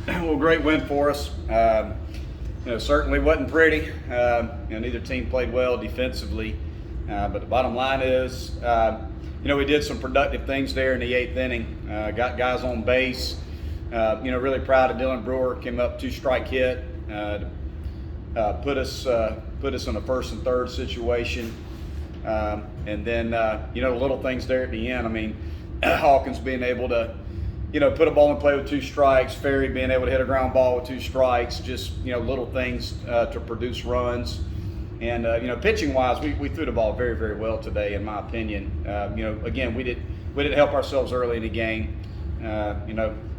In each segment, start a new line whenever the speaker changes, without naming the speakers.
Well, great win for us. Certainly wasn't pretty. Neither team played well defensively. But the bottom line is, we did some productive things there in the 8th inning. Got guys on base. Really proud of Dylan Brewer. Came up 2-strike hit. Put us in a 1st and 3rd situation. And then, the little things there at the end. I mean, Hawkins being able to, put a ball in play with 2 strikes, Ferry being able to hit a ground ball with 2 strikes, just, little things to produce runs. And, pitching-wise, we threw the ball very, very well today, in my opinion. Again, we didn't help ourselves early in the game.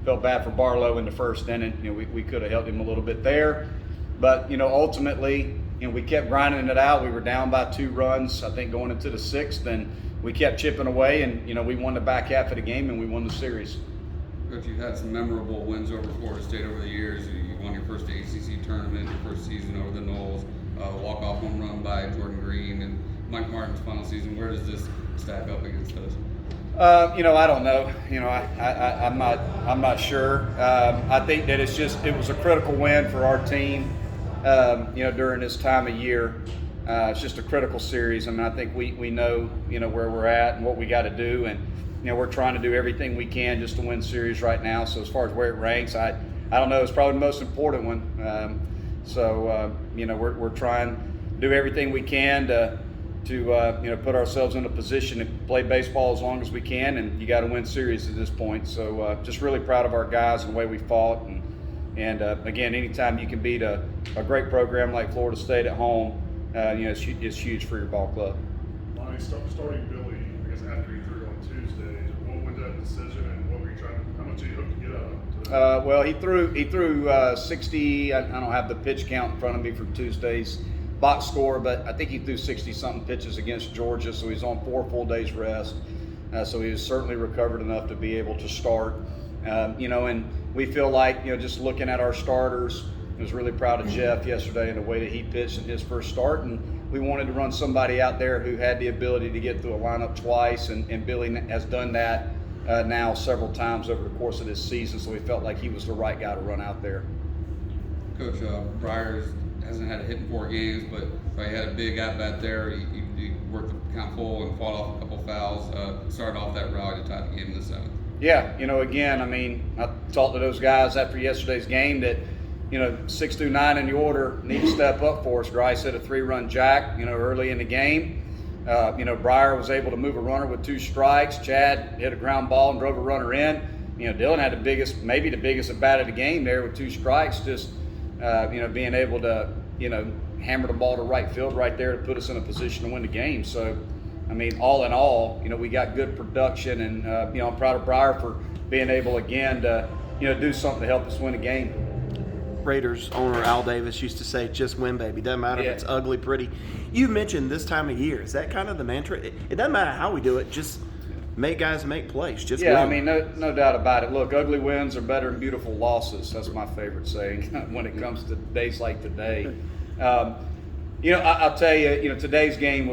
Felt bad for Barlow in the 1st inning. We could have helped him a little bit there. But, ultimately, we kept grinding it out. We were down by 2 runs, I think, going into the 6th, and we kept chipping away, and, we won the back half of the game, and we won the series.
Coach, you've had some memorable wins over Florida State over the years. You won your first ACC tournament, your first season over the Noles, walk-off home run by Jordan Green, and Mike Martin's final season. Where does this stack up against those?
I don't know. I'm not sure. I think that it was a critical win for our team. During this time of year, it's just a critical series. I mean, I think we know, where we're at and what we got to do, and we're trying to do everything we can just to win series right now. So as far as where it ranks, I don't know. It's probably the most important one. We're trying to do everything we can to put ourselves in a position to play baseball as long as we can, and you got to win series at this point. So just really proud of our guys and the way we fought, and again, anytime you can beat a great program like Florida State at home, it's huge for your ball club.
Lonnie, starting Billy, I guess after he threw on Tuesday, what went that decision, and what were you how much did you hope to get out of him today?
Well, he threw 60. I don't have the pitch count in front of me for Tuesday's box score, but I think he threw 60-something pitches against Georgia, so he's on 4 full days rest. So he was certainly recovered enough to be able to start. And we feel like, just looking at our starters, I was really proud of Jeff yesterday and the way that he pitched in his first start, and we wanted to run somebody out there who had the ability to get through a lineup twice, and Billy has done that now several times over the course of this season, so we felt like he was the right guy to run out there.
Coach, Briars hasn't had a hit in 4 games, but he had a big at-bat there. He worked the count full and fought off a couple fouls, started off that rally to tie the game in the 7th.
Yeah, again, I talked to those guys after yesterday's game that, 6 through 9 in the order need to step up for us. Grice hit a 3-run jack, early in the game. Briar was able to move a runner with 2 strikes. Chad hit a ground ball and drove a runner in. Dylan had maybe the biggest at bat of the game there with 2 strikes, just, being able to, hammer the ball to right field right there to put us in a position to win the game. So, all in all, we got good production, and, I'm proud of Briar for being able again to, do something to help us win a game.
Raiders owner Al Davis used to say, just win, baby. Doesn't matter if it's ugly, pretty. You mentioned this time of year. Is that kind of the mantra? It doesn't matter how we do it. Just make guys make plays. Just win.
No doubt about it. Look, ugly wins are better than beautiful losses. That's my favorite saying when it comes to days like today. I'll tell you, today's game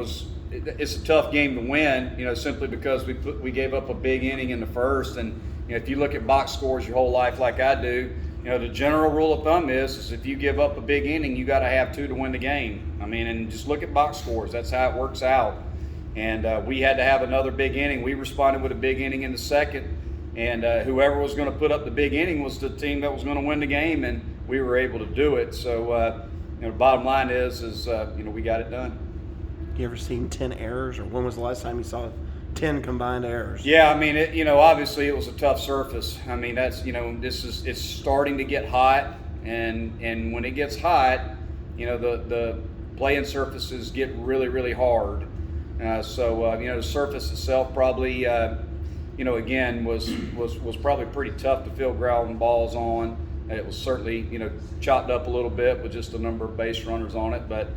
it's a tough game to win, simply because we gave up a big inning in the first. And, if you look at box scores your whole life like I do, the general rule of thumb is if you give up a big inning, you got to have 2 to win the game. And just look at box scores. That's how it works out. And we had to have another big inning. We responded with a big inning in the 2nd. And whoever was going to put up the big inning was the team that was going to win the game, and we were able to do it. So, the bottom line is we got it done.
You ever seen 10 errors, or when was the last time you saw 10 combined errors?
Yeah, obviously it was a tough surface. That's, it's starting to get hot, and when it gets hot, the playing surfaces get really, really hard. The surface itself probably, again, was probably pretty tough to field ground balls on. It was certainly, chopped up a little bit with just a number of base runners on it, but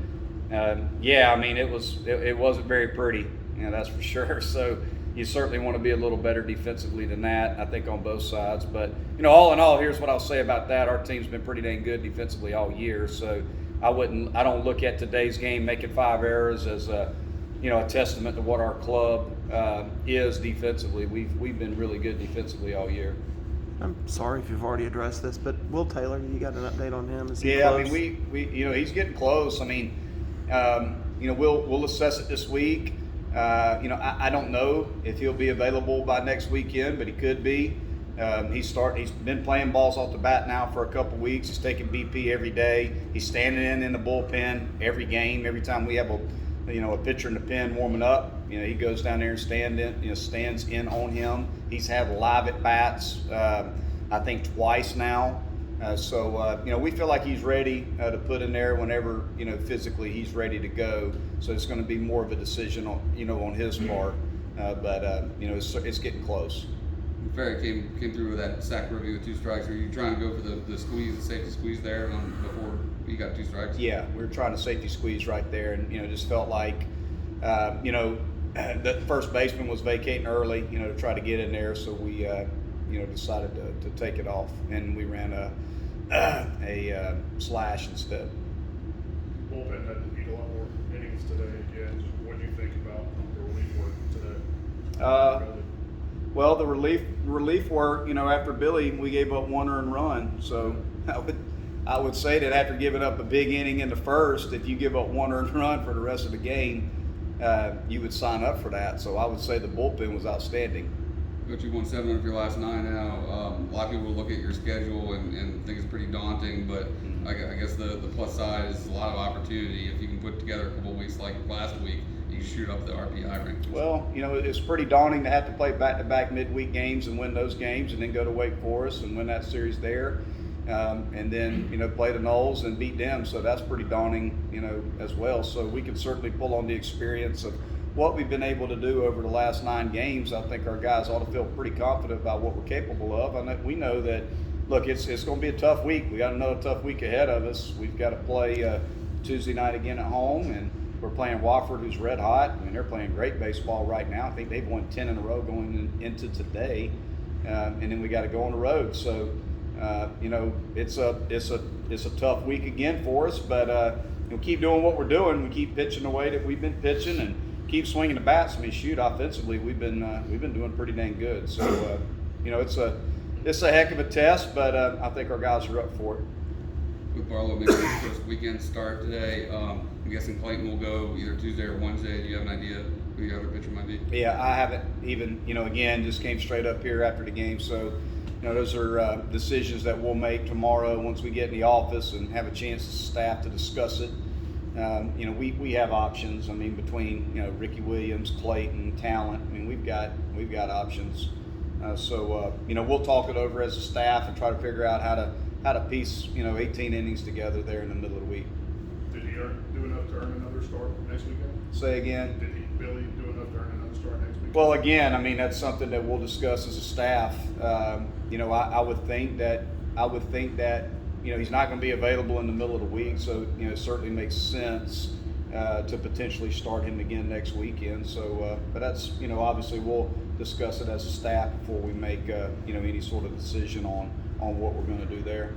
it wasn't very pretty, that's for sure. So you certainly want to be a little better defensively than that, I think, on both sides. But, all in all, here's what I'll say about that. Our team's been pretty dang good defensively all year. So I don't look at today's game making 5 errors as a testament to what our club is defensively. We've been really good defensively all year.
I'm sorry if you've already addressed this, but Will Taylor, you got an update on him? Is he
Yeah,
close?
I mean, we he's getting close. I mean, we'll assess it this week. I don't know if he'll be available by next weekend, but he could be. He's been playing balls off the bat now for a couple weeks. He's taking BP every day. He's standing in the bullpen every game. Every time we have a pitcher in the pen warming up, he goes down there and stands in on him. He's had live at bats, I think twice now. We feel like he's ready to put in there whenever physically he's ready to go. So it's going to be more of a decision on his part, but it's getting close.
Ferry came through with that sack rookie with 2 strikes. Are you trying to go for the squeeze, the safety squeeze there before he got 2 strikes?
Yeah, we were trying to safety squeeze right there, and just felt like the first baseman was vacating early, to try to get in there. So we decided to take it off, and we ran a slash instead.
Bullpen had to eat a lot more innings today again. What do you think about the relief work today?
Well, the relief work, after Billy, we gave up 1 earned run. So I would say that after giving up a big inning in the first, if you give up 1 earned run for the rest of the game, you would sign up for that. So I would say the bullpen was outstanding.
Coach, you won 7 of your last 9 now. A lot of people look at your schedule and think it's pretty daunting, but I guess the plus side is a lot of opportunity. If you can put together a couple of weeks like last week, you shoot up the RPI rankings.
Well, it's pretty daunting to have to play back-to-back midweek games and win those games, and then go to Wake Forest and win that series there, and then play the Noles and beat them. So that's pretty daunting, as well. So we can certainly pull on the experience of what we've been able to do over the last 9 games. I think our guys ought to feel pretty confident about what we're capable of. And we know that, look, it's going to be a tough week. We got another tough week ahead of us. We've got to play Tuesday night again at home, and we're playing Wofford, who's red hot. I mean, they're playing great baseball right now. I think they've won 10 in a row going into today, and then we got to go on the road. So, it's a tough week again for us. But keep doing what we're doing. We keep pitching the way that we've been pitching, and keep swinging the bats. I mean, shoot, offensively, we've been doing pretty dang good. So, it's a heck of a test, but I think our guys are up for it.
With Barlow making his first weekend start today, I'm guessing Clayton will go either Tuesday or Wednesday. Do you have an idea who your other pitcher might be?
Yeah, I haven't even, again, just came straight up here after the game. So, those are decisions that we'll make tomorrow once we get in the office and have a chance as staff to discuss it. We have options. I mean, between Ricky Williams, Clayton, Talent. I mean, we've got options. We'll talk it over as a staff and try to figure out how to piece 18 innings together there in the middle of the week.
Did he do enough to earn another start next weekend?
Say again.
Did Billy do enough to earn another start next weekend?
Well, again, I mean, that's something that we'll discuss as a staff. I would think that he's not going to be available in the middle of the week, so it certainly makes sense to potentially start him again next weekend. So, but that's obviously we'll discuss it as a staff before we make any sort of decision on what we're going to do there.